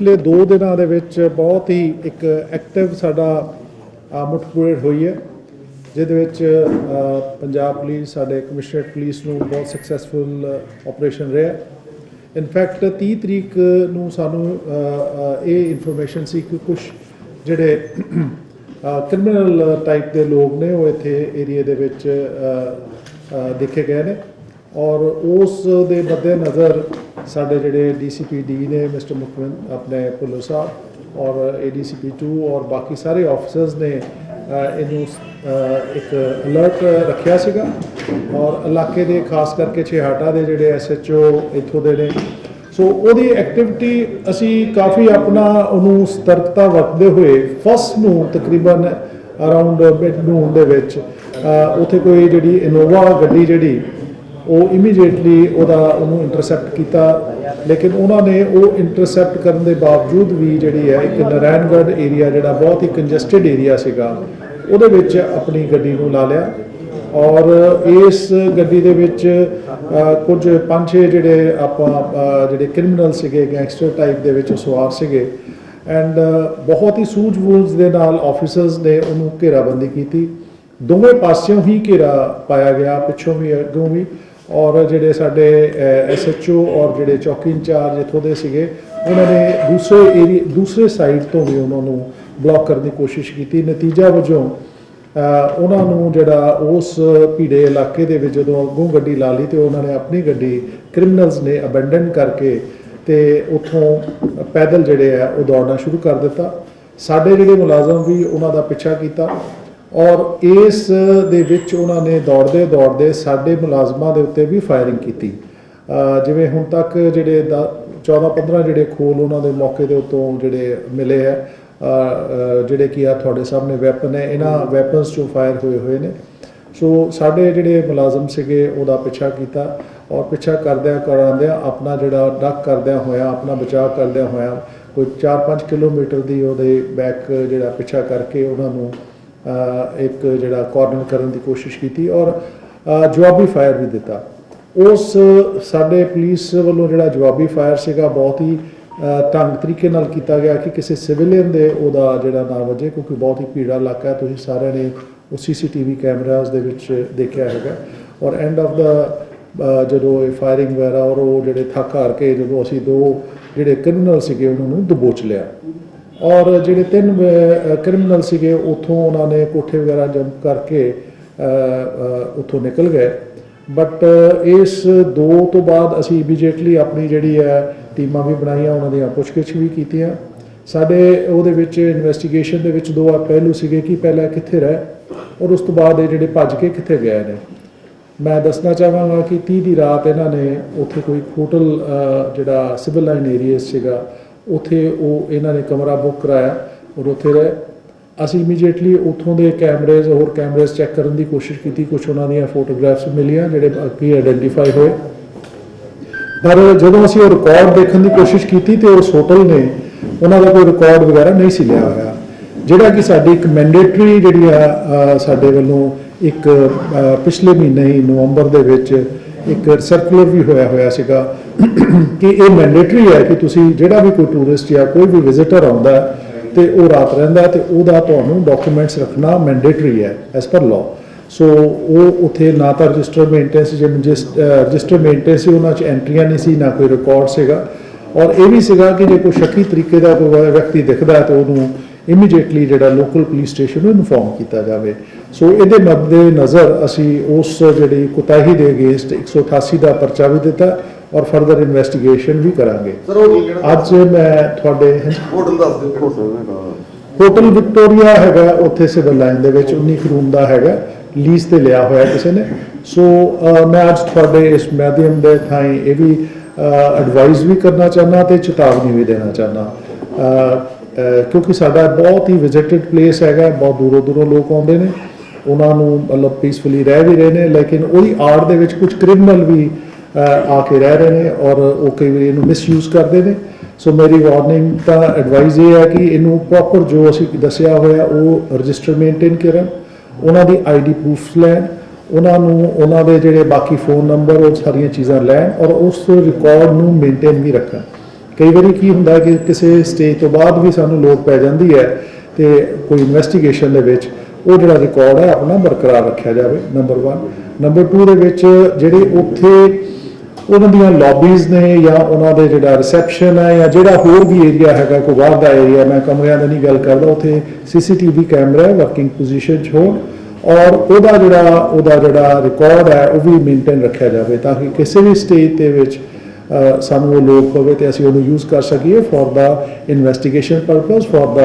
ਪਿਛਲੇ 2 ਦਿਨਾਂ ਦੇ ਵਿੱਚ ਬਹੁਤ ਹੀ ਇੱਕ ਐਕਟਿਵ ਸਾਡਾ ਮੁੱਠਭੇੜ ਹੋਈ ਹੈ, ਜਿਹਦੇ ਵਿੱਚ ਪੰਜਾਬ ਪੁਲਿਸ ਸਾਡੇ ਕਮਿਸ਼ਨਰੇਟ ਪੁਲਿਸ ਨੂੰ ਬਹੁਤ ਸਕਸੈਸਫੁਲ ਆਪਰੇਸ਼ਨ ਰਿਹਾ। ਇਨਫੈਕਟ 30 ਤਰੀਕ ਨੂੰ ਸਾਨੂੰ ਇਹ ਇਨਫੋਰਮੇਸ਼ਨ ਸੀ ਕਿ ਕੁਝ ਜਿਹੜੇ ਕ੍ਰਿਮੀਨਲ ਟਾਈਪ ਦੇ ਲੋਕ ਨੇ ਉਹ ਇੱਥੇ ਏਰੀਏ ਦੇ ਵਿੱਚ ਦੇਖੇ ਗਏ ਨੇ, ਔਰ ਉਸ ਦੇ ਮੱਦੇ ਨਜ਼ਰ ਸਾਡੇ ਜਿਹੜੇ DCPD ਨੇ ਮਿਸਟਰ ਮੁਕਮਿਲ ਆਪਣੇ ਭੁੱਲਰ ਸਾਹਿਬ ਔਰ ADCP2 ਔਰ ਬਾਕੀ ਸਾਰੇ ਆਫਿਸਰਸ ਨੇ ਇਹਨੂੰ ਇੱਕ ਅਲਰਟ ਰੱਖਿਆ ਸੀਗਾ, ਔਰ ਇਲਾਕੇ ਦੇ ਖਾਸ ਕਰਕੇ ਛੇਹਾਟਾ ਦੇ ਜਿਹੜੇ SHO ਇੱਥੋਂ ਦੇ ਨੇ, ਸੋ ਉਹਦੀ ਐਕਟੀਵਿਟੀ ਅਸੀਂ ਕਾਫੀ ਆਪਣਾ ਉਹਨੂੰ ਸਤਰਕਤਾ ਵਰਤਦੇ ਹੋਏ ਫਸਟ ਨੂੰ ਤਕਰੀਬਨ ਅਰਾਊਂਡ ਮਿਡ-ਨੂਨ ਦੇ ਵਿੱਚ ਉੱਥੇ ਕੋਈ ਜਿਹੜੀ ਇਨੋਵਾ ਗੱਡੀ ਜਿਹੜੀ ਉਹ ਇਮੀਡੀਏਟਲੀ ਉਹਨੂੰ ਇੰਟਰਸੈਪਟ ਕੀਤਾ, ਲੇਕਿਨ ਉਹਨਾਂ ਨੇ ਉਹ ਇੰਟਰਸੈਪਟ ਕਰਨ ਦੇ ਬਾਵਜੂਦ ਵੀ ਜਿਹੜੀ ਹੈ ਇੱਕ ਨਾਰਾਇਣਗੜ੍ਹ ਏਰੀਆ ਜਿਹੜਾ ਬਹੁਤ ਹੀ ਕੰਜਸਟਡ ਏਰੀਆ ਸੀਗਾ ਉਹਦੇ ਵਿੱਚ ਆਪਣੀ ਗੱਡੀ ਨੂੰ ਲਾ ਲਿਆ, ਔਰ ਇਸ ਗੱਡੀ ਦੇ ਵਿੱਚ ਕੁਝ 5-6 ਜਿਹੜੇ ਜਿਹੜੇ ਕ੍ਰਿਮੀਨਲ ਸੀਗੇ ਗੈਂਗਸਟਰ ਟਾਈਪ ਦੇ ਵਿੱਚ ਸਵਾਰ ਸੀਗੇ, ਐਂਡ ਬਹੁਤ ਹੀ ਸੂਝ-ਬੂਝ ਦੇ ਨਾਲ ਆਫਿਸਰਸ ਨੇ ਉਹਨੂੰ ਘੇਰਾਬੰਦੀ ਕੀਤੀ। ਦੋਵੇਂ ਪਾਸਿਓਂ ਹੀ ਘੇਰਾ ਪਾਇਆ ਗਿਆ, ਪਿੱਛੋਂ ਵੀ ਅੱਗੋਂ ਵੀ, ਔਰ ਜਿਹੜੇ ਸਾਡੇ SHO ਔਰ ਜਿਹੜੇ ਚੌਕੀ ਇੰਚਾਰਜ ਇੱਥੋਂ ਦੇ ਸੀਗੇ ਉਹਨਾਂ ਨੇ ਦੂਸਰੇ ਸਾਈਡ ਤੋਂ ਵੀ ਉਹਨਾਂ ਨੂੰ ਬਲੌਕ ਕਰਨ ਦੀ ਕੋਸ਼ਿਸ਼ ਕੀਤੀ। ਨਤੀਜਾ ਵਜੋਂ ਉਹਨਾਂ ਨੂੰ ਜਿਹੜਾ ਉਸ ਭੀੜੇ ਇਲਾਕੇ ਦੇ ਵਿੱਚ ਜਦੋਂ ਅੱਗੋਂ ਗੱਡੀ ਲਾ ਲਈ ਤੇ ਉਹਨਾਂ ਨੇ ਆਪਣੀ ਗੱਡੀ ਕ੍ਰਿਮੀਨਲਸ ਨੇ ਅਬੈਂਡਨ ਕਰਕੇ ਤੇ ਉੱਥੋਂ ਪੈਦਲ ਜਿਹੜੇ ਆ ਉਹ ਦੌੜਨਾ ਸ਼ੁਰੂ ਕਰ ਦਿੱਤਾ। ਸਾਡੇ ਜਿਹੜੇ ਮੁਲਾਜ਼ਮ ਵੀ ਉਹਨਾਂ ਦਾ ਪਿੱਛਾ ਕੀਤਾ, ਔਰ ਇਸ ਦੇ ਵਿੱਚ ਉਹਨਾਂ ਨੇ ਦੌੜਦੇ ਸਾਡੇ ਮੁਲਾਜ਼ਮਾਂ ਦੇ ਉੱਤੇ ਵੀ ਫਾਇਰਿੰਗ ਕੀਤੀ। ਜਿਵੇਂ ਹੁਣ ਤੱਕ ਜਿਹੜੇ 14-15 ਜਿਹੜੇ ਖੋਲ ਉਹਨਾਂ ਦੇ ਮੌਕੇ ਦੇ ਉੱਤੋਂ ਜਿਹੜੇ ਮਿਲੇ ਹੈ, ਜਿਹੜੇ ਕਿ ਆ ਤੁਹਾਡੇ ਸਾਹਮਣੇ ਵੈਪਨ ਹੈ, ਇਹਨਾਂ ਵੈਪਨਸ 'ਚੋਂ ਫਾਇਰ ਹੋਏ ਨੇ। ਸੋ ਸਾਡੇ ਜਿਹੜੇ ਮੁਲਾਜ਼ਮ ਸੀਗੇ ਉਹਦਾ ਪਿੱਛਾ ਕੀਤਾ, ਔਰ ਪਿੱਛਾ ਕਰਦਿਆਂ ਆਪਣਾ ਜਿਹੜਾ ਡੱਕ ਕਰਦਿਆਂ ਹੋਇਆ, ਆਪਣਾ ਬਚਾਅ ਕਰਦਿਆਂ ਹੋਇਆ ਕੋਈ 4-5 ਕਿਲੋਮੀਟਰ ਦੀ ਉਹਦੇ ਬੈਕ ਜਿਹੜਾ ਪਿੱਛਾ ਕਰਕੇ ਉਹਨਾਂ ਨੂੰ ਇੱਕ ਜਿਹੜਾ ਕਾਰਨਰ ਕਰਨ ਦੀ ਕੋਸ਼ਿਸ਼ ਕੀਤੀ, ਔਰ ਜਵਾਬੀ ਫਾਇਰ ਵੀ ਦਿੱਤਾ। ਉਸ ਸਾਡੇ ਪੁਲਿਸ ਵੱਲੋਂ ਜਿਹੜਾ ਜਵਾਬੀ ਫਾਇਰ ਸੀਗਾ ਬਹੁਤ ਹੀ ਢੰਗ ਤਰੀਕੇ ਨਾਲ ਕੀਤਾ ਗਿਆ ਕਿ ਕਿਸੇ ਸਿਵਿਲੀਅਨ ਦੇ ਉਹਦਾ ਜਿਹੜਾ ਨਾ ਵਜੇ, ਕਿਉਂਕਿ ਬਹੁਤ ਹੀ ਭੀੜਾ ਇਲਾਕਾ ਹੈ। ਤੁਸੀਂ ਸਾਰਿਆਂ ਨੇ ਉਹ CCTV ਕੈਮਰਾਜ਼ ਦੇ ਵਿੱਚ ਦੇਖਿਆ ਹੈਗਾ, ਔਰ ਐਂਡ ਆਫ ਦਾ ਜਦੋਂ ਇਹ ਫਾਇਰਿੰਗ ਵਗੈਰਾ ਔਰ ਉਹ ਜਿਹੜੇ ਥੱਕ ਹਾਰ ਕੇ ਜਦੋਂ ਅਸੀਂ 2 ਜਿਹੜੇ ਕ੍ਰਿਮੀਨਲ ਸੀਗੇ ਉਹਨਾਂ ਨੂੰ ਦਬੋਚ ਲਿਆ, ਔਰ ਜਿਹੜੇ 3 ਕ੍ਰਿਮੀਨਲ ਸੀਗੇ ਉੱਥੋਂ ਉਹਨਾਂ ਨੇ ਕੋਠੇ ਵਗੈਰਾ ਜੰਪ ਕਰਕੇ ਉੱਥੋਂ ਨਿਕਲ ਗਏ। ਬਟ ਇਸ 2 ਤੋਂ ਬਾਅਦ ਅਸੀਂ ਇਮੀਡੀਏਟਲੀ ਆਪਣੀ ਜਿਹੜੀ ਹੈ ਟੀਮਾਂ ਵੀ ਬਣਾਈਆਂ, ਉਹਨਾਂ ਦੀਆਂ ਪੁੱਛਗਿੱਛ ਵੀ ਕੀਤੀਆਂ। ਸਾਡੇ ਉਹਦੇ ਵਿੱਚ ਇਨਵੈਸਟੀਗੇਸ਼ਨ ਦੇ ਵਿੱਚ 2 ਪਹਿਲੂ ਸੀਗੇ ਕਿ ਪਹਿਲਾਂ ਕਿੱਥੇ ਰਹੇ ਔਰ ਉਸ ਤੋਂ ਬਾਅਦ ਇਹ ਜਿਹੜੇ ਭੱਜ ਕੇ ਕਿੱਥੇ ਗਏ ਨੇ। ਮੈਂ ਦੱਸਣਾ ਚਾਹਾਂਗਾ ਕਿ 30 ਦੀ ਰਾਤ ਇਹਨਾਂ ਨੇ ਉੱਥੇ ਕੋਈ ਹੋਟਲ ਜਿਹੜਾ ਸਿਵਲ ਲਾਈਨ ਏਰੀਆ ਸੀਗਾ ਉੱਥੇ ਉਹ ਇਹਨਾਂ ਨੇ ਕਮਰਾ ਬੁੱਕ ਕਰਾਇਆ ਔਰ ਉੱਥੇ ਰਹੇ। ਅਸੀਂ ਇਮੀਡੀਏਟਲੀ ਉੱਥੋਂ ਦੇ ਹੋਰ ਕੈਮਰੇਜ਼ ਚੈੱਕ ਕਰਨ ਦੀ ਕੋਸ਼ਿਸ਼ ਕੀਤੀ, ਕੁਛ ਉਹਨਾਂ ਦੀਆਂ ਫੋਟੋਗ੍ਰਾਫਸ ਮਿਲੀਆਂ ਜਿਹੜੇ ਬਾਕੀ ਆਈਡੈਂਟੀਫਾਈ ਹੋਏ, ਪਰ ਜਦੋਂ ਅਸੀਂ ਉਹ ਰਿਕਾਰਡ ਦੇਖਣ ਦੀ ਕੋਸ਼ਿਸ਼ ਕੀਤੀ ਤੇ ਉਸ ਹੋਟਲ ਨੇ ਉਹਨਾਂ ਦਾ ਕੋਈ ਰਿਕਾਰਡ ਵਗੈਰਾ ਨਹੀਂ ਸੀ ਲਿਆ ਹੋਇਆ, ਜਿਹੜਾ ਕਿ ਸਾਡੀ ਇੱਕ ਮੈਂਡੇਟਰੀ ਜਿਹੜੀ ਆ ਸਾਡੇ ਵੱਲੋਂ ਇੱਕ ਪਿਛਲੇ ਮਹੀਨੇ ਹੀ ਨਵੰਬਰ ਦੇ ਵਿੱਚ ਇੱਕ ਸਰਕੂਲਰ ਵੀ ਹੋਇਆ ਸੀਗਾ ਕਿ ਇਹ ਮੈਂਡੇਟਰੀ ਹੈ ਕਿ ਤੁਸੀਂ ਜਿਹੜਾ ਵੀ ਕੋਈ ਟੂਰਿਸਟ ਜਾਂ ਕੋਈ ਵੀ ਵਿਜ਼ਿਟਰ ਆਉਂਦਾ ਤੇ ਉਹ ਰਾਤ ਰਹਿੰਦਾ ਤੇ ਉਹਦਾ ਤੁਹਾਨੂੰ ਡਾਕੂਮੈਂਟਸ ਰੱਖਣਾ ਮੈਂਡੇਟਰੀ ਹੈ ਐਸ ਪਰ ਲਾਅ। ਸੋ ਉਹ ਉੱਥੇ ਨਾ ਤਾਂ ਰਜਿਸਟਰ ਮੇਨਟੇਨੈਂਸ ਰਜਿਸਟਰ ਮੇਨਟੇਨੈਂਸ ਸੀ, ਉਹਨਾਂ 'ਚ ਐਂਟਰੀਆਂ ਨਹੀਂ ਸੀ, ਨਾ ਕੋਈ ਰਿਕਾਰਡ ਸੀਗਾ, ਔਰ ਇਹ ਵੀ ਸੀਗਾ ਕਿ ਜੇ ਕੋਈ ਸ਼ੱਕੀ ਤਰੀਕੇ ਦਾ ਕੋਈ ਵਿਅਕਤੀ ਦਿਖਦਾ ਤਾਂ ਉਹਨੂੰ ਇਮੀਡੀਏਟਲੀ ਜਿਹੜਾ ਲੋਕਲ ਪੁਲਿਸ ਸਟੇਸ਼ਨ ਨੂੰ ਇਨਫੋਰਮ ਕੀਤਾ ਜਾਵੇ। ਸੋ ਇਹਦੇ ਮੱਦੇ ਨਜ਼ਰ ਅਸੀਂ ਉਸ ਜਿਹੜੀ ਕੁਤਾਹੀ ਦੇ ਅਗੇਂਸਟ 188 ਦਾ ਪਰਚਾ ਵੀ ਦਿੱਤਾ ਔਰ ਫਰਦਰ ਇਨਵੈਸਟੀਗੇਸ਼ਨ ਵੀ ਕਰਾਂਗੇ। ਅੱਜ ਮੈਂ ਤੁਹਾਡੇ ਹੋਟਲ ਦੱਸ ਦਿਓ। ਹੋਟਲ ਵਿਕਟੋਰੀਆ ਹੈਗਾ ਉੱਥੇ ਸਿਵਲ ਲਾਈਨ ਦੇ ਵਿੱਚ 19 ਰੂਮ ਦਾ ਹੈਗਾ, ਲੀਜ਼ ਤੇ ਲਿਆ ਹੋਇਆ ਕਿਸੇ ਨੇ। ਸੋ ਮੈਂ ਅੱਜ ਤੁਹਾਡੇ ਇਸ ਮਾਧਿਅਮ ਦੇ ਥਾਈਂ ਇਹ ਵੀ ਐਡਵਾਈਸ ਵੀ ਕਰਨਾ ਚਾਹੁੰਦਾ ਤੇ ਚੇਤਾਵਨੀ ਵੀ ਦੇਣਾ ਚਾਹੁੰਦਾ, ਕਿਉਂਕਿ ਸਾਡਾ ਬਹੁਤ ਹੀ ਵਿਜ਼ਿਟਡ ਪਲੇਸ ਹੈਗਾ, ਬਹੁਤ ਦੂਰੋਂ ਲੋਕ ਆਉਂਦੇ ਨੇ, ਉਹਨਾਂ ਨੂੰ ਮਤਲਬ ਪੀਸਫੁਲੀ ਰਹਿ ਵੀ ਰਹੇ ਨੇ, ਲੇਕਿਨ ਉਹਦੀ ਆੜ ਦੇ ਵਿੱਚ ਕੁਝ ਕ੍ਰਿਮੀਨਲ ਵੀ ਆ ਕੇ ਰਹਿ ਰਹੇ ਨੇ ਔਰ ਉਹ ਕਈ ਵਾਰੀ ਇਹਨੂੰ ਮਿਸਯੂਜ਼ ਕਰਦੇ ਨੇ। ਸੋ ਮੇਰੀ ਵਾਰਨਿੰਗ ਤਾਂ ਐਡਵਾਈਸ ਇਹ ਹੈ ਕਿ ਇਹਨੂੰ ਪ੍ਰੋਪਰ ਜੋ ਅਸੀਂ ਦੱਸਿਆ ਹੋਇਆ ਉਹ ਰਜਿਸਟਰ ਮੇਨਟੇਨ ਕਰਨ, ਉਹਨਾਂ ਦੀ ID ਪ੍ਰੂਫ ਲੈਣ, ਉਹਨਾਂ ਨੂੰ ਉਹਨਾਂ ਦੇ ਜਿਹੜੇ ਬਾਕੀ ਫੋਨ ਨੰਬਰ ਉਹ ਸਾਰੀਆਂ ਚੀਜ਼ਾਂ ਲੈਣ ਔਰ ਉਸ ਰਿਕਾਰਡ ਨੂੰ ਮੇਨਟੇਨ ਵੀ ਰੱਖਣ। कई बार की हुंदा कि किसी स्टेज तो बाद भी सानू लोड़ पै जाती है तो कोई इन्वेस्टिगेशन दे विच वो जिहड़ा रिकॉर्ड है अपना बरकरार रखा जाए, नंबर 1। नंबर 2 दे विच जिहड़े उत्थे उन्हां दियां लॉबीज़ ने या उन्हां दे जिहड़ा रिसैप्शन है या जिहड़ा होर भी एरिया हैगा कोई बाहर दा एरिया, मैं कमरियां दी नहीं गल करदा, उत्थे CCTV कैमरा वर्किंग पोजीशन च होण और उहदा जिहड़ा रिकॉर्ड है वो भी मेनटेन रखा जाए ताकि किसी भी स्टेज के विच सानू वो लोड़ पवे तो असीं उहनूं यूज़ कर सकीए for the investigation purpose, for the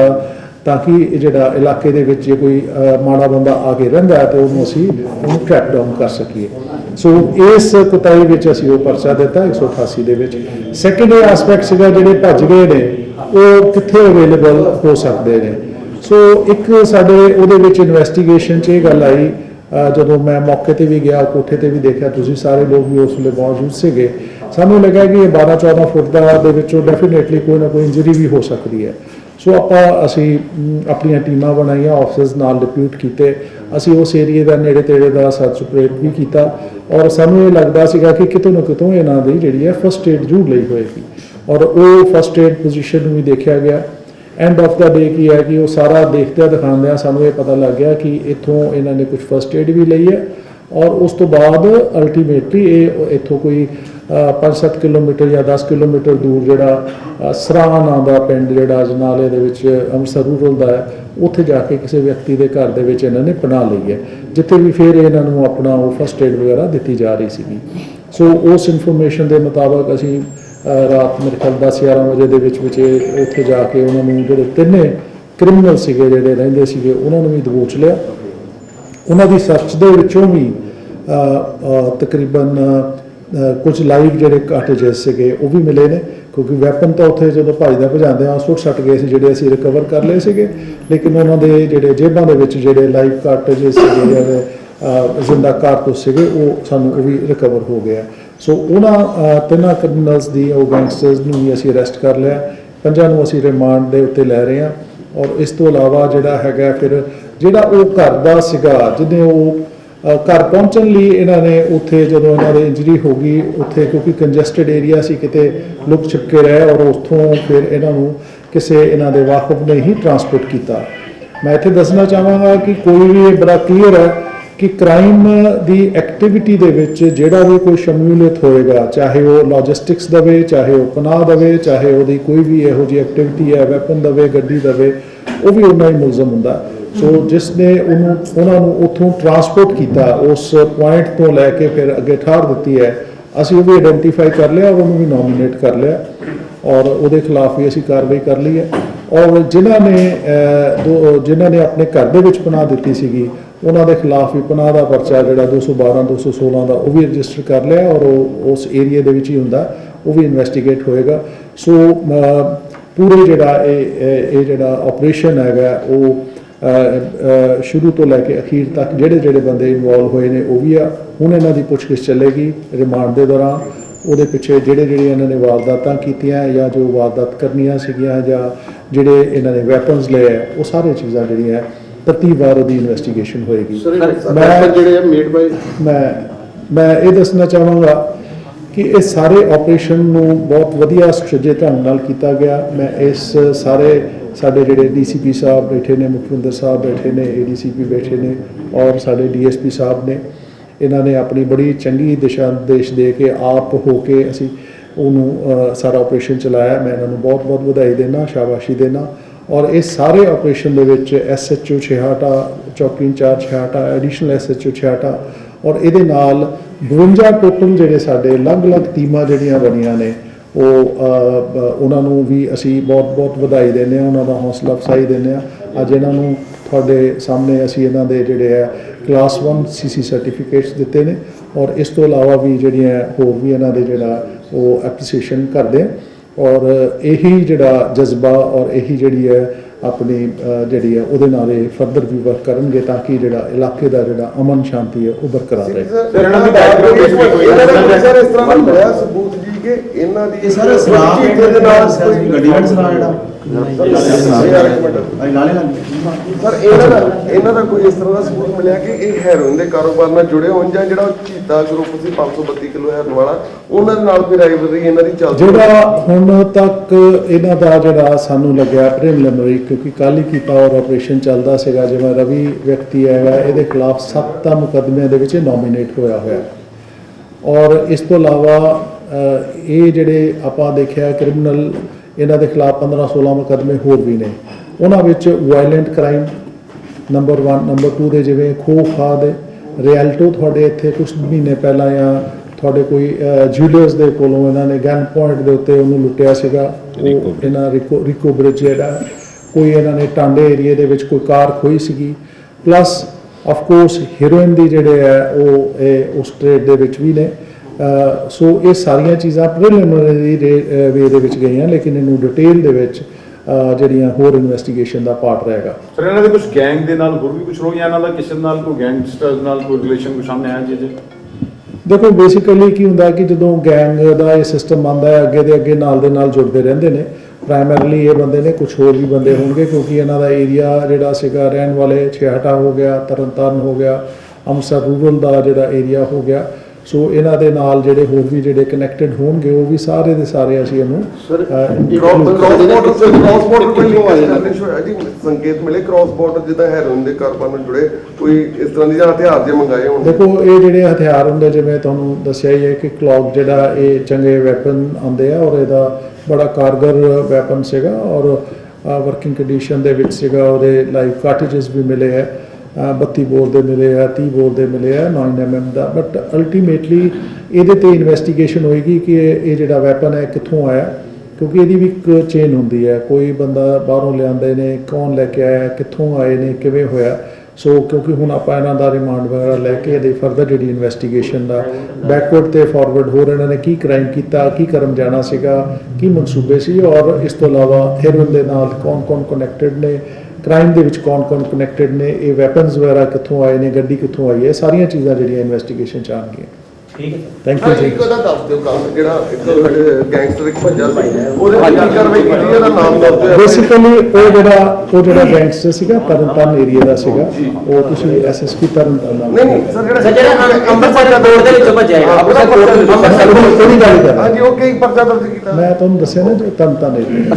ताकि जिहड़ा इलाके दे विच जे कोई माड़ा बंदा आके रहिंदा है तो उहनूं असीं उहनूं ट्रैक डाउन कर सकीए। सो इस कोताही विच असीं वो परचा दिता 188 दे विच। सैकेंड ये एस्पैक्ट सीगा जिहड़े भज गए ने वो कित्थे अवेलेबल हो सकदे ने। सो एक साडे उहदे विच इन्वेस्टिगेशन च ये गल आई ਜਦੋਂ मैं मौके पर भी गया, कोठे पर भी देखा, तुसीं सारे लोग भी उस वेले मौजूद सीगे, सानू लगा कि 12-14 फुट दे विचों डेफिनेटली कोई ना कोई इंजरी भी हो सकती है। सो असी अपन टीमां बनाइया, ऑफिसर्स नाल डिप्यूट किए, असी उस एरिए का नेड़े तेड़े का सर्च ऑपरेट भी किया और सानू ये लगता सीगा कि कितों ना कितों इन्हां दी जिहड़ी है फर्स्ट एड जरूर लई होएगी और वो फर्स्ट एड पोजीशन भी देखा गया। एंड ऑफ द डे की है कि वो सारा देखते दिखाते सानू ये पता लग गया कि इत्थों इन्होंने कुछ फर्स्ट एड भी लई है और उस तो बाद अल्टीमेटली ये इत्थों कोई 5-7 किलोमीटर या 10 किलोमीटर दूर जिहड़ा सराह नां दा पिंड जिहड़ा अजनाले दे विच अमृतसर रूरल दा है, उत्थे जाके किसी व्यक्ति के घर दे विच इन्होंने पनाह लई है, जिथे भी फिर इन्होंने अपना वो फर्स्ट एड वगैरह दी जा रही सी। सो उस इन्फॉर्मेशन के मुताबिक असीं रात मेरे ख्याल 10-11 बजे दे विच उत्थे जाके उन्होंने जिहड़े तिन्ने क्रिमिनल सीगे जिहड़े रहिंदे सीगे उन्होंने भी दबोच लिया। उन्होंने सर्च दे विचों भी तकरीबन कुछ लाइव जिहड़े कार्टेजेस सीगे वो भी मिले ने क्योंकि वैपन तो उत्थे जदों भजदे भजांदे सुट सट गए सी जिहड़े असीं रिकवर कर लए सीगे, लेकिन उन्होंने जिहड़े जेबां दे विच जिहड़े लाइव कार्टेजेस सीगे जिंदा कारतूस सीगे वो सानू वो भी रिकवर हो गया। सो उन्होंने तिन्हां क्रिमिनल्स दी वो गैंगस्टर्स नूं भी असीं अरैसट कर लिया, 5 नूं असीं रिमांड दे उत्ते लै रहे हैं और इस तो इलावा जिहड़ा हैगा फिर जिहड़ा वो घर दा सीगा जिन्हें वो घर पहुँचण लई इन्हां ने उत्थे जदों इन्हां दे इंजरी हो गई उत्थे क्योंकि कंजस्टिड एरिया सी किते लुक छिपके रहे और उत्थों फिर इन्हां नूं किसी इन्हां दे वाकफ ने ही ट्रांसपोर्ट किया। मैं इत्थे दसना चाहांगा कि कोई भी बड़ा क्लीयर है कि क्राइम की एक्टिविटी दे विच जिहड़ा भी कोई शमूलियत होएगा, चाहे वो लॉजिस्टिक्स दवे, चाहे वो पनाह दवे, चाहे वो कोई भी इहो जी एक्टिविटी है वैपन दवे गड्डी दवे, वो भी उन्ना ही मुलजम हुंदा। सो जिसने उन्होंने उत्थों ट्रांसपोर्ट किया उस पॉइंट तो लैके फिर अगे ठार दी है, असीं वो भी आइडेंटिफाई कर लिया, उन्होंने भी नॉमिनेट कर लिया और वो खिलाफ भी असीं कार्रवाई कर ली है। और जिन्होंने अपने घर दे विच पनाह दी सीगी उन्होंने खिलाफ भी पनाह का परचा जिहड़ा 212-216 का वो भी रजिस्टर कर लिया और उस एरिए दे विच ही हुंदा, वो भी इन्वेस्टिगेट होएगा। सो पूरे जिहड़ा ऑपरेशन हैगा वो शुरू तो लैके अखीर तक जिहड़े बंदे इनवॉल्व होए ने वो भी आ। हुण इन्हां दी पुछगिछ चलेगी रिमांड के दौरान, ਉਹਦੇ ਪਿੱਛੇ ਜਿਹੜੇ ਇਹਨਾਂ ਨੇ ਵਾਰਦਾਤਾਂ ਕੀਤੀਆਂ ਜਾਂ ਜੋ ਵਾਰਦਾਤ ਕਰਨੀਆਂ ਸੀਗੀਆਂ ਜਾਂ ਜਿਹੜੇ ਇਹਨਾਂ ਨੇ ਵੈਪਨਸ ਲਏ ਹੈ ਉਹ ਸਾਰੇ ਚੀਜ਼ਾਂ ਜਿਹੜੀਆਂ ਤਰਤੀਬਵਾਰ ਉਹਦੀ ਇਨਵੈਸਟੀਗੇਸ਼ਨ ਹੋਏਗੀ। ਮੈਂ ਇਹ ਦੱਸਣਾ ਚਾਹਾਂਗਾ ਕਿ ਇਹ ਸਾਰੇ ਆਪਰੇਸ਼ਨ ਨੂੰ ਬਹੁਤ ਵਧੀਆ ਸੁਚੱਜੇ ਢੰਗ ਨਾਲ ਕੀਤਾ ਗਿਆ। ਮੈਂ ਇਸ ਸਾਰੇ ਸਾਡੇ ਜਿਹੜੇ DCP ਸਾਹਿਬ ਬੈਠੇ ਨੇ, ਮੁਖਵਿੰਦਰ ਸਾਹਿਬ ਬੈਠੇ ਨੇ, ADCP ਬੈਠੇ ਨੇ ਔਰ ਸਾਡੇ DSP ਸਾਹਿਬ ਨੇ, इन्होंने अपनी बड़ी चंगी दिशा निर्देश दे के आप हो के असी उन्होंने सारा ऑपरेशन चलाया। मैं इन्होंने बहुत बहुत बधाई देना, शाबाशी देना। और इस सारे ऑपरेशन दे विच SHO छिहाटा, चौकी इंचार्ज छिहाटा, एडिशनल SHO छिहाटा और ये 52 टोटल जिहड़े साडे अलग-अलग टीमां जिहड़ियां बणियां ने वो उन्होंने भी असी बहुत बहुत बधाई देने, उन्होंने हौसला अफजाई देने। अज इन्हों थोड़े सामने असी इन्हों के जोड़े है क्लास 1 CC सर्टिफिकेट्स दिते ने और इस तो इलावा भी जोड़िया होर भी इन्हों के जोड़ा वो एप्रीसीएशन करते हैं और यही जोड़ा जज्बा और यही जी है अपनी जी है वो फर्दर भी वर्क करेंगे ताकि जोड़ा इलाके का जोड़ा अमन शांति है वो बरकरार रहे। ਕਿ ਇਹਨਾਂ ਦੀ ਇਹ ਸਰ ਸਰਾਬ ਚੀਜ਼ ਦੇ ਨਾਲ ਕੋਈ ਗੱਡੀ ਵਿੱਚ ਸਰਾਬ ਜਿਹੜਾ ਨਾਲੇ ਲੱਗ ਸਰ ਇਹਨਾਂ ਦਾ ਕੋਈ ਇਸ ਤਰ੍ਹਾਂ ਦਾ ਸਬੂਤ ਮਿਲਿਆ ਕਿ ਇਹ ਹੈਰੋਇਨ ਦੇ ਕਾਰੋਬਾਰ ਨਾਲ ਜੁੜੇ ਹੋਣ ਜਾਂ ਜਿਹੜਾ ਚੀਤਾ ਗਰੁੱਪ ਸੀ 532 ਕਿਲੋ ਹੈਰੋਇਨ ਵਾਲਾ ਉਹਨਾਂ ਦੇ ਨਾਲ ਕੋਈ ਰਾਈਵਲਰੀ ਇਹਨਾਂ ਦੀ ਚੱਲਦੀ ਜਿਹੜਾ ਹੁਣ ਤੱਕ ਇਹਨਾਂ ਦਾ ਜਿਹੜਾ ਸਾਨੂੰ ਲੱਗਿਆ ਪ੍ਰੀਲਿਮਿਨਰੀ, ਕਿਉਂਕਿ ਕੱਲ੍ਹ ਹੀ ਕੀਤਾ ਔਰ ਆਪਰੇਸ਼ਨ ਚੱਲਦਾ ਸੀਗਾ, ਜਿਵੇਂ ਰਵੀ ਵਿਅਕਤੀ ਹੈਗਾ ਇਹਦੇ ਖਿਲਾਫ 7 ਮੁਕੱਦਮਿਆਂ ਦੇ ਵਿੱਚ ਨੋਮੀਨੇਟ ਹੋਇਆ ਹੋਇਆ। ਔਰ ਇਸ ਤੋਂ ਇਲਾਵਾ ਇਹ ਜਿਹੜੇ ਆਪਾਂ ਦੇਖਿਆ ਕ੍ਰਿਮੀਨਲ ਇਹਨਾਂ ਦੇ ਖਿਲਾਫ 15-16 ਮੁਕੱਦਮੇ ਹੋਰ ਵੀ ਨੇ। ਉਹਨਾਂ ਵਿੱਚ ਵਾਇਲੈਂਟ ਕ੍ਰਾਈਮ ਨੰਬਰ 1, ਨੰਬਰ 2 ਦੇ ਜਿਵੇਂ ਖੋਹ ਖਾਹ ਦੇ ਰਿਐਲਟੋ ਤੁਹਾਡੇ ਇੱਥੇ ਕੁਝ ਮਹੀਨੇ ਪਹਿਲਾਂ ਜਾਂ ਤੁਹਾਡੇ ਕੋਈ ਜੂਲੀਅਸ ਦੇ ਕੋਲੋਂ ਇਹਨਾਂ ਨੇ ਗਨ ਪੁਆਇੰਟ ਦੇ ਉੱਤੇ ਉਹਨੂੰ ਲੁੱਟਿਆ ਸੀਗਾ। ਇਹਨਾਂ ਰਿਕੋ ਬ੍ਰਿਜ ਜਿਹੜਾ ਕੋਈ ਇਹਨਾਂ ਨੇ ਟਾਂਡੇ ਏਰੀਏ ਦੇ ਵਿੱਚ ਕੋਈ ਕਾਰ ਖੋਈ ਸੀਗੀ। ਪਲੱਸ ਆਫ ਕੋਰਸ ਹੀਰੋਇਨ ਦੀ ਜਿਹੜੇ ਹੈ ਉਹ ਉਸ ਟ੍ਰੇਡ ਦੇ ਵਿੱਚ ਵੀ ਨੇ। ਸੋ ਇਹ ਸਾਰੀਆਂ ਚੀਜ਼ਾਂ ਪ੍ਰੀਲਿਮਿਨਰੀ ਵੇ ਦੇ ਵਿੱਚ ਗਈਆਂ, ਲੇਕਿਨ ਇਹਨੂੰ ਡਿਟੇਲ ਦੇ ਵਿੱਚ ਜਿਹੜੀਆਂ ਹੋਰ ਇਨਵੈਸਟੀਗੇਸ਼ਨ ਦਾ ਪਾਰਟ ਰਹੇਗਾ। ਸਰ ਇਹਨਾਂ ਦੇ ਕੁਝ ਗੈਂਗ ਦੇ ਨਾਲ ਹੋਰ ਵੀ ਕੁਝ ਰੋ ਜਾਂ ਇਹਨਾਂ ਦਾ ਕਿਸੇ ਨਾਲ ਕੋਈ ਗੈਂਗਸਟਰਸ ਨਾਲ ਕੋਈ ਰਿਲੇਸ਼ਨ ਕੋਈ ਸਾਹਮਣੇ ਆਇਆ ਜੀ? ਦੇਖੋ ਬੇਸਿਕਲੀ ਕੀ ਹੁੰਦਾ ਕਿ ਜਦੋਂ ਗੈਂਗ ਦਾ ਇਹ ਸਿਸਟਮ ਆਉਂਦਾ ਹੈ ਅੱਗੇ ਦੇ ਅੱਗੇ ਨਾਲ ਦੇ ਨਾਲ ਜੁੜਦੇ ਰਹਿੰਦੇ ਨੇ। ਪ੍ਰਾਇਮਰਲੀ ਇਹ ਬੰਦੇ ਨੇ, ਕੁਝ ਹੋਰ ਵੀ ਬੰਦੇ ਹੋਣਗੇ ਕਿਉਂਕਿ ਇਹਨਾਂ ਦਾ ਏਰੀਆ ਜਿਹੜਾ ਸੀਗਾ ਰਹਿਣ ਵਾਲੇ ਛੇਹਟਾ ਹੋ ਗਿਆ, ਤਰਨਤਾਰਨ ਹੋ ਗਿਆ, ਅੰਮ੍ਰਿਤਸਰ ਰੂਰਲ ਦਾ ਜਿਹੜਾ ਏਰੀਆ ਹੋ ਗਿਆ। ਸੋ ਇਹਨਾਂ ਦੇ ਨਾਲ ਜਿਹੜੇ ਹੋਰ ਵੀ ਜਿਹੜੇ ਕਨੈਕਟਡ ਹੋਣਗੇ ਉਹ ਵੀ ਸਾਰੇ ਦੇ ਸਾਰੇ ਅਸੀਂ ਇਹਨੂੰ ਜੀ ਸੰਕੇਤ ਮਿਲੇ ਕ੍ਰਾਸ ਬਾਰਡਰ ਜਿੱਦਾਂ ਹੈਰੋਇਨ ਦੇ ਕਾਰੋਬਾਰ ਨਾਲ ਜੁੜੇ ਕੋਈ ਇਸ ਤਰ੍ਹਾਂ ਦੀ ਜਾਂ ਹਥਿਆਰ ਜੇ ਮੰਗਾਏ ਹੋਣ। ਦੇਖੋ ਇਹ ਜਿਹੜੇ ਹਥਿਆਰ ਹੁੰਦੇ ਜਿਵੇਂ ਤੁਹਾਨੂੰ ਦੱਸਿਆ ਹੀ ਹੈ ਕਿ ਕਲੌਕ ਜਿਹੜਾ ਇਹ ਚੰਗੇ ਵੈਪਨ ਆਉਂਦੇ ਆ ਔਰ ਇਹਦਾ ਬੜਾ ਕਾਰਗਰ ਵੈਪਨ ਸੀਗਾ ਔਰ ਵਰਕਿੰਗ ਕੰਡੀਸ਼ਨ ਦੇ ਵਿੱਚ ਸੀਗਾ। ਉਹਦੇ ਲਾਈਵ ਕਾਰਟ੍ਰਿਜਸ ਵੀ ਮਿਲੇ ਹੈ, 32 ਬੋਰ ਦੇ ਮਿਲੇ ਆ, 30 ਬੋਰ ਦੇ ਮਿਲੇ ਆ, 9mm ਦਾ। ਬਟ ਅਲਟੀਮੇਟਲੀ ਇਹਦੇ ਤੇ ਇਨਵੈਸਟੀਗੇਸ਼ਨ ਹੋਏਗੀ ਕਿ ਇਹ ਜਿਹੜਾ ਵੈਪਨ ਹੈ ਕਿੱਥੋਂ ਆਇਆ, ਕਿਉਂਕਿ ਇਹਦੀ ਵੀ ਇੱਕ ਚੇਨ ਹੁੰਦੀ ਹੈ। ਕੋਈ ਬੰਦਾ ਬਾਹਰੋਂ ਲਿਆਂਦੇ ਨੇ, ਕੌਣ ਲੈ ਕੇ ਆਇਆ, ਕਿੱਥੋਂ ਆਏ ਨੇ, ਕਿਵੇਂ ਹੋਇਆ। ਸੋ ਕਿਉਂਕਿ ਹੁਣ ਆਪਾਂ ਇਹਨਾਂ ਦਾ ਰਿਮਾਂਡ ਵਗੈਰਾ ਲੈ ਕੇ ਇਹਦੀ ਫਰਦਰ ਜਿਹੜੀ ਇਨਵੈਸਟੀਗੇਸ਼ਨ ਦਾ ਬੈਕਵਰਡ ਤੇ ਫਾਰਵਰਡ ਹੋਰ ਇਹਨਾਂ ਨੇ ਕੀ ਕ੍ਰਾਈਮ ਕੀਤਾ, ਕੀ ਕਰਨ ਜਾਣਾ ਸੀਗਾ, ਕੀ ਮਨਸੂਬੇ ਸੀ, ਔਰ ਇਸ ਤੋਂ ਇਲਾਵਾ ਹੈਰੋਇਨ ਦੇ ਨਾਲ ਕੌਣ ਕਨੈਕਟਡ ਨੇ, ਕ੍ਰਾਈਮ ਦੇ ਵਿੱਚ ਕੌਣ ਕਨੈਕਟਡ ਨੇ, ਇਹ ਵੈਪਨਸ ਵਗੈਰਾ ਕਿੱਥੋਂ ਆਏ ਨੇ, ਗੱਡੀ ਕਿੱਥੋਂ ਆਈ ਹੈ, ਸਾਰੀਆਂ ਚੀਜ਼ਾਂ ਜਿਹੜੀਆਂ ਇਨਵੈਸਟੀਗੇਸ਼ਨ ਚ ਆਉਣਗੀਆਂ। ਠੀਕ ਹੈ ਥੈਂਕ ਯੂ ਜੀ। ਇੱਕ ਉਹਦਾ ਦੱਸ ਦਿਓ ਕੰਮ ਜਿਹੜਾ ਇੱਕ ਗੈਂਗਸਟਰ ਇੱਕ ਭੱਜਾ ਸੀ ਉਹਦੇ ਕੀ ਕਾਰਵਾਈ ਕੀਤੀ, ਇਹਦਾ ਨਾਮ ਦੱਸ ਦਿਓ। ਬੇਸਿਕਲੀ ਉਹ ਜਿਹੜਾ ਗੈਂਗਸਟਰ ਸੀਗਾ ਤਰਨਤਾਰਨ ਏਰੀਆ ਦਾ ਸੀਗਾ। ਉਹ ਤੁਸੀਂ ਐਸਐਸਪੀ ਤਰਨਤਾਰਨ ਨਹੀਂ ਸਰ ਜਿਹੜਾ ਅੰਮ੍ਰਿਤਸਰ ਕੋਰਟ ਦੇ ਵਿੱਚੋਂ ਭੱਜਿਆ ਹੈ ਕਿਹੜੀ ਗੱਲ ਕਰ ਰਹੇ ਹਾਂਜੀ ਉਹ ਕਈ ਪਰਚਾ ਦਰਜ ਕੀਤਾ ਮੈਂ ਤੁਹਾਨੂੰ ਦੱਸਿਆ ਨਾ ਜੋ ਤਰਨਤਾਰਨ ਏਰੀਆ